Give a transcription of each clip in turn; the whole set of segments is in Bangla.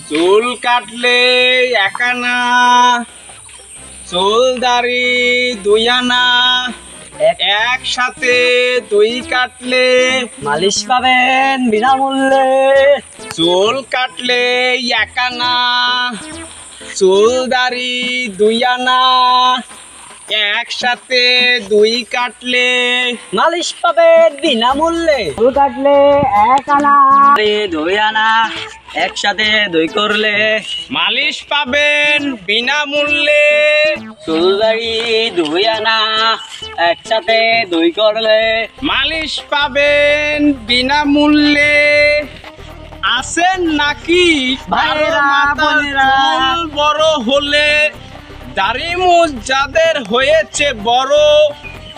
চুল কাটলে এক আনা, চুল দাড়ি দুই আনা, একসাথে দুই কাটলে মালিশ পাবেন বিনামূল্যে। চুল কাটলে এক আনা, চুল দাড়ি দুই আনা, একসাথে দুই কাটলে মালিশ পাবেন বিনামূল্যে। চুল কাটলে এক আনা, দুই আনা, একসাথে দুই করলে মালিশ পাবেন বিনামূল্যে। চুল দাড়ি দুই আনা, একসাথে দুই করলে মালিশ পাবেন বিনামূল্যে। আসেন নাকি ভাইরা, বোনেরা? চুল বড় হলে, দাড়ি মুছ যাদের হয়েছে বড়,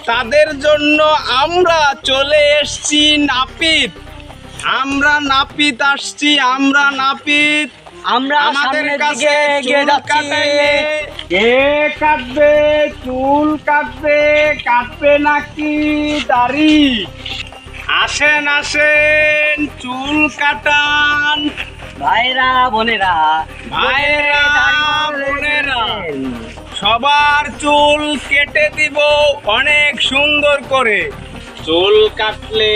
তাদের জন্য আমরা চলে এসছি নাপিত। আমরা নাপিত আসছি, আমরা নাপিত। আমরা আমাদের সামনের কাছে দিকে এগিয়ে চুল যাচ্ছি। কাটাইলে কে কাটবে? চুল কাটবে, কাটবে নাকি দাড়ি? আসেন আসেন, চুল কাটান ভাইরা বোনেরা, ভাইরা বোনেরা, সবার চুল কেটে দিব অনেক সুন্দর করে। চুল কাটলে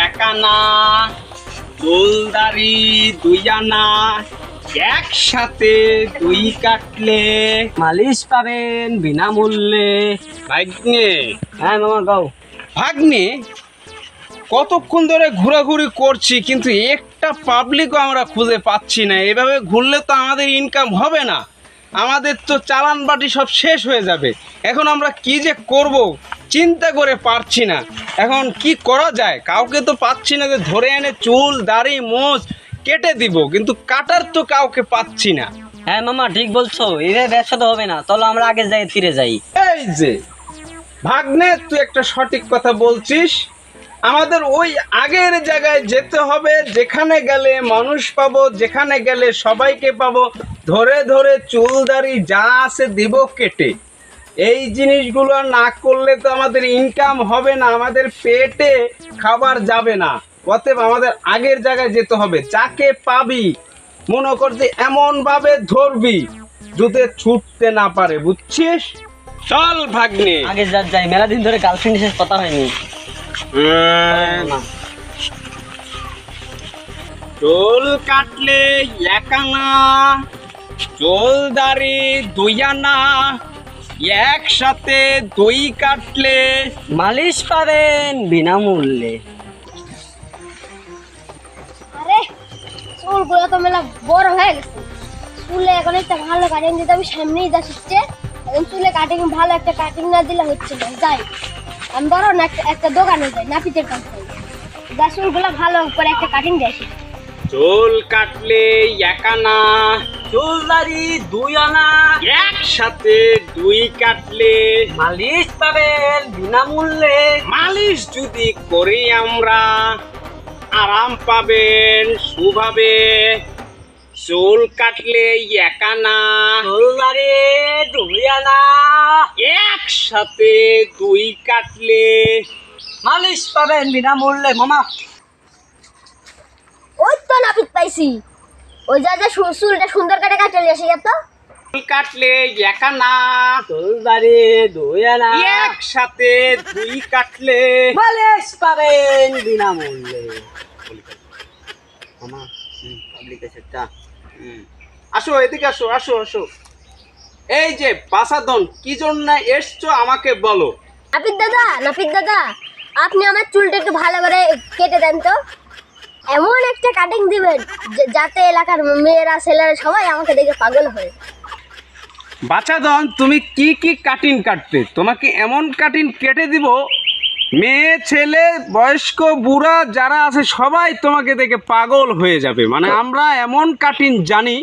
এক আনা, চুল দাড়ি দুই আনা, একসাথে দুই কাটলে মালিশ পাবেন বিনামূল্যে। ভাগ্নে, হ্যাঁ মামা গাও। ভাগ্নে, কতক্ষণ ধরে ঘোরাঘুরি করছি কিন্তু একটা পাবলিকও আমরা খুঁজে পাচ্ছি না। এভাবে ঘুরলে তো আমাদের ইনকাম হবে না, আমাদের তো চালান বাটি সব শেষ হয়ে যাবে। এখন আমরা কি যে করব চিন্তা করে পারছি না। এখন কি করা যায়? কাউকে তো পাচ্ছি না যে ধরে এনে চুল দাড়ি মোছ কেটে দিব, কিন্তু কাটার তো কাউকে পাচ্ছি না। হ্যাঁ মামা ঠিক বলছো, এভাবে ব্যবসা তো হবে না। চলো আমরা আগের জায়গায় ফিরে যাই। এই যে ভাগ্নে, তুই একটা সঠিক কথা বলছিস। আমাদের ওই আগের জায়গায় যেতে হবে, যেখানে গেলে মানুষ পাবো, যেখানে গেলে সবাইকে পাবো, ধরে ধরে চুল দাড়ি যা আছে দিব কেটে। এই জিনিসগুলো না করলে তো আমাদের ইনকাম হবে না, আমাদের পেটে খাবার যাবে না। অতএব আমাদের আগের জায়গায় যেতে হবে। যাকে পাবি মনে কর যে এমন ভাবে ধরবি যাতে ছুটতে না পারে, বুঝছিস? চল ভাগ্নে। আগে যাই, মেলা দিন ধরে গার্লফ্রেন্ডের সাথে কথা হয়নি। চুল কাটলে এক আনা, চুল দাড়ি দুই আনা, একসাথে দুই কাটলে মালিশ পাবেন বিনামূল্যে। আরে চুলগুলো তো মেলা বড় হয়ে গেছে। চুলে এখন একটা ভালো কাটিং দিতে আমি সামনেই যা শিখছে। এখন চুলে কাটিং ভালো একটা কাটিং না দিলে হচ্ছে না। যাই আমি বড় না একটা দোকানে যাই, নাপিতের কাছে যা চুলগুলো ভালো করে একটা কাটিং দিয়ে আসি। চুল কাটলে এক আনা, চুল দাড়ি দুই আনা, একসাথে দুই কাটলে মালিশ পাবেন বিনামূল্যে। মালিশ যদি করি আমরা, আরাম পাবেন সুভাবে। চুল কাটলে এক আনা, চুল দাড়ি দুই আনা, একসাথে দুই কাটলে মালিশ পাবেন বিনামূল্যে। মামা ওই তো নাপিত পাইছি, ওই যা যা চুলটা সুন্দর করে কাটে আসি তো। চুল কাটলে এক আনা, চুল দাড়ি দুই আনা, একসাথে দুই কাটলে মালিশ পাবেন বিনামূল্যে। মামা পাবলিক আছে একটা। আসো এদিকে, আসো আসো আসো। এই যে বাসাদন, কি জন্য এসছো আমাকে বলো। নাপিত দাদা, আপনি আমার চুলটা একটু ভালো করে কেটে দেন তো। এমন একটা কাটিং দিবেন যাতে এলাকার মেয়েরা ছেলেরা সবাই আমাকে দেখে পাগল হয়। বাচ্চাদন, তুমি কি কি কাটিং কাটতে? তোমাকে এমন কাটিং কেটে দিব, মেয়ে ছেলে বয়স্ক বুড়া যারা আছে সবাই তোমাকে দেখে পাগল হয়ে যাবে। মানে আমরা এমন কাটিং জানি,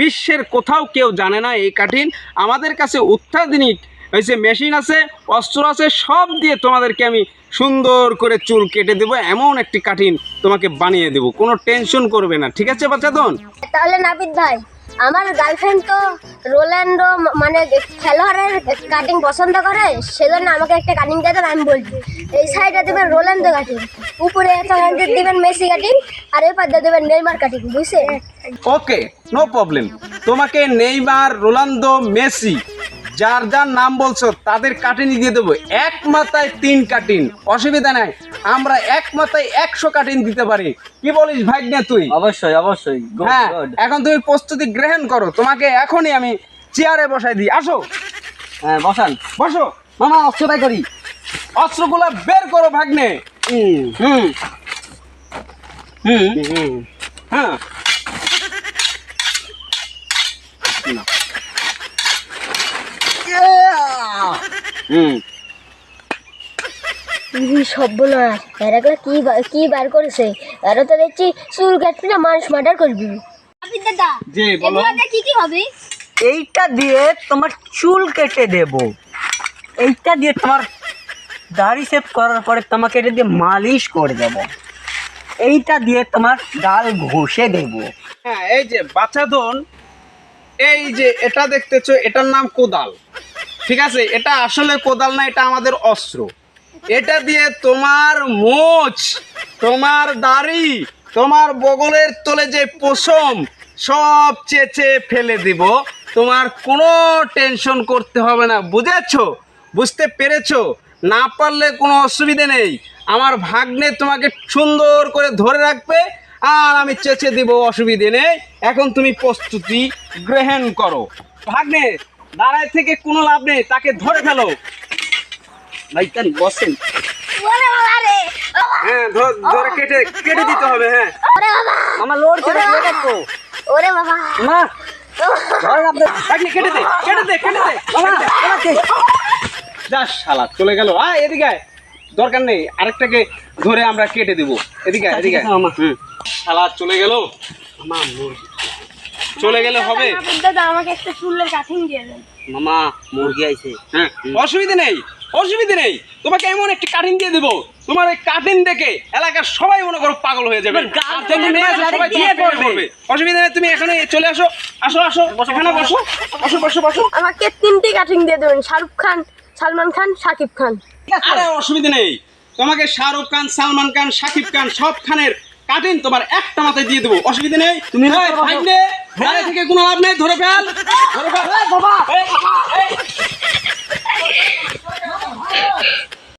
বিশ্বের কোথাও কেউ জানে না এই কাটিং। আমাদের কাছে অত্যাধুনিক হয়েছে মেশিন আছে, অস্ত্র আছে, সব দিয়ে তোমাদেরকে আমি সুন্দর করে চুল কেটে দেবো। এমন একটি কাটিং তোমাকে বানিয়ে দেবো, কোনো টেনশন করবে না, ঠিক আছে বাচ্চাদন? তাহলে নাপিত ভাই, আমার গার্লফ্রেন্ড তো রোনাল্ডো মানে খেলোয়াড়ের কাটিং পছন্দ করে, সেজন্য আমাকে একটা কাটিং দিয়ে দেন। আমি বলছি এই সাইডে দেবেন রোনাল্ডো কাটিং, উপরে একটা দিবেন মেসি কাটিং, আর এই পাশে দেবেন নেইমার কাটিং, বুঝছে? ওকে, নো প্রবলেম। তোমাকে নেইমার, রোনালদো, মেসি যার যার নাম বলছো তাদের কাটিং দিয়ে দেবো। এক মাথায় 3 কাটিং, অসুবিধা নাই। আমরা এক মাথায় 100 কাটিং দিতে পারি। কি বলিস ভাগ্নে তুই? অবশ্যই অবশ্যই। Good, হ্যাঁ, good. এখন তুমি প্রস্তুতি গ্রহণ করো। তোমাকে এখনই আমি চেয়ারে বসাই দিই। আসো, হ্যাঁ বসান। বসো। মামা অস্ত্রটাই করি। অস্ত্রগুলা বের করো ভাগ্নে। হুম হুম হুম হুম। হ্যাঁ, হুম। সর্বনাশ, এরা কি বার করেছে? এরা তো দেখছি চুল কাটবি না, মানুষ মার্ডার করবি। দাদা জি বলো। কি কি হবে? এইটা দিয়ে তোমার চুল কেটে দেব, এইটা দিয়ে তোমার দাড়ি শেভ করার পরে তোমাকে এটা দিয়ে মালিশ করে দেব, এইটা দিয়ে তোমার গাল ঘষে দেব। হ্যাঁ, এই যে বাচ্চাদন, এই যে এটা দেখতেছো, এটার নাম কোদাল। ঠিক আছে, এটা আসলে কোদাল না, এটা আমাদের অস্ত্র। এটা দিয়ে তোমার মোচ, তোমার দাড়ি, তোমার বগলের তলে যে পশম সব চেঁচে ফেলে দিব। তোমার কোনো টেনশন করতে হবে না। বুঝেছো? বুঝতে পেরেছো? না পারলে কোনো অসুবিধে নেই। আমার ভাগ্নে তোমাকে সুন্দর করে ধরে রাখবে আর আমি চেঁচে দিব, অসুবিধে নেই। এখন তুমি প্রস্তুতি গ্রহণ করো। ভাগ্নে, দাঁড়ায় থেকে কোনো লাভ নেই, তাকে ধরে ফেলো। ভাইজান বসেন। ওরে বাবা রে, হ্যাঁ, ধরে কেটে দিতে হবে। হ্যাঁ, ওরে বাবা, মামা লোড করে দিয়ে দেখো। ওরে বাবা, মা ধরেন আপনি। ভাগ্নে কেটে দে। মামা আমাকে যা শালা, চলে গেল। এদিকে আয়। দরকার নেই, আরেকটাকে ধরে আমরা কেটে দিব। এদিকে আয়, এদিকে আয়। ঠিক আছে, মামা। শালা চলে গেল। মামা চলে গেলে হবে? দাদা আমাকে একটা চুলের কাটিং দিয়ে দেন। মামা মুরগি আইছে। হ্যাঁ, অসুবিধে নেই। তোমাকে এমন একটি কাটিং দিয়ে দেবো, তোমার এই কাটিং দেখে এলাকার সবাই মনে করো পাগল হয়ে যাবে। আর তুমি মেয়ে আছো, সবাই তোমার প্রেমে পড়বে। অসুবিধা নেই, তুমি এখানে চলে আসো। আসো, এখানে বসো। আমাকে 3টি কাটিং দিয়ে দেবেন, শাহরুখ খান, সালমান খান, শাকিব খান। আরে অসুবিধা নেই, তোমাকে শাহরুখ খান, সালমান খান, শাকিব খান সব খানের কাটিং তোমার একটা মাথায় দিয়ে দেবো। অসুবিধা নেই। তুমি না করো। ভাগ্নে, দাঁড়িয়ে থেকে কোনো লাভ নেই, ধরে ফেল।